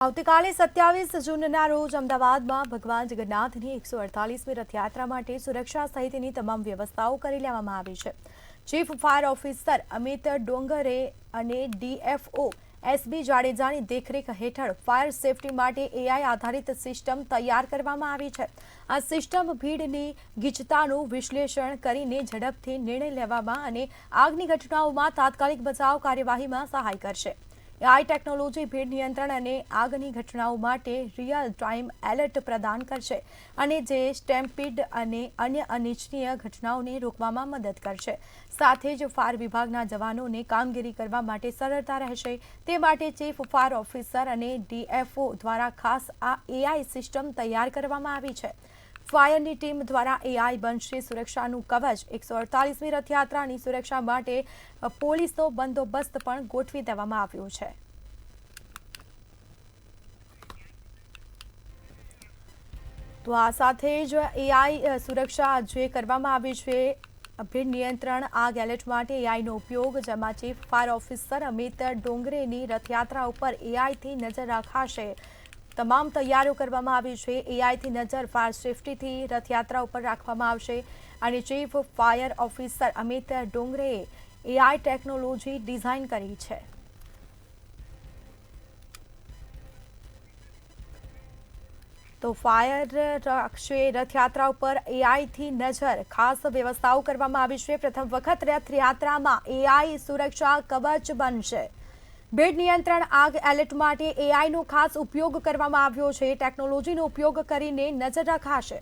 આવતીકાલે 27 જૂનના રોજ અમદાવાદમાં ભગવાન જગન્નાથની 148મી રથયાત્રા માટે સુરક્ષા સહિતની તમામ વ્યવસ્થાઓ કરી લેવામાં આવી છે। Chief fire officer Amit Dongre અને ડીએફઓ એસબી જાડેજાની દેખરેખ હેઠળ ફાયર સેફટી માટે એઆઈ આધારિત સિસ્ટમ તૈયાર કરવામાં આવી છે। આ સિસ્ટમ ભીડની ગીચતાનું વિશ્લેષણ કરીને ઝડપથી નિર્ણય લેવામાં અને આગની ઘટનાઓમાં તાત્કાલિક બચાવ કાર્યવાહીમાં સહાય કરશે। એઆઈ ટેકનોલોજી ભીડ નિયંત્રણ અને આગની ઘટનાઓ માટે રિયલ ટાઈમ એલર્ટ પ્રદાન કરશે અને જે સ્ટેમ્પીડ અને અન્ય અનિચ્છનીય ઘટનાઓને રોકવામાં મદદ કરશે। સાથે જ ફાયર વિભાગના જવાનોને કામગીરી કરવા માટે સરળતા રહેશે। તે માટે ચીફ ફાયર ઓફિસર અને ડીએફઓ દ્વારા ખાસ આ એઆઈ સિસ્ટમ તૈયાર કરવામાં આવી છે। ફાયરની ટીમ દ્વારા એઆઈ બનશે સુરક્ષાનું કવચ। 148મી રથયાત્રાની સુરક્ષા માટે પોલીસનો બંદોબસ્ત પણ ગોઠવી દેવામાં આવ્યો છે। તો આ સાથે જ એઆઈ સુરક્ષા જે કરવામાં આવી છે ભીડ નિયંત્રણ આગ એલર્ટ માટે એઆઈનો ઉપયોગ, જેમાં ચીફ ફાયર ઓફિસર અમિત ડોંગરેની રથયાત્રા ઉપર એઆઈથી નજર રખાશે। તમામ તૈયારીઓ કરવામાં આવી છે। એઆઈથી નજર ફાયર સેફટીથી રથયાત્રા ઉપર રાખવામાં આવશે અને ચીફ ફાયર ઓફિસર અમિત ડોંગરેએ એઆઈ ટેકનોલોજી ડિઝાઇન કરી છે। તો ફાયર રાખશે રથયાત્રા ઉપર એઆઈથી નજર, ખાસ વ્યવસ્થાઓ કરવામાં આવી છે। પ્રથમ વખત રથયાત્રામાં એઆઈ સુરક્ષા કવચ બનશે। ભીડ નિયંત્રણ આગ એલર્ટ માટે એઆઈનો ખાસ ઉપયોગ કરવામાં આવ્યો છે। ટેકનોલોજીનો ઉપયોગ કરીને નજર રખાશે।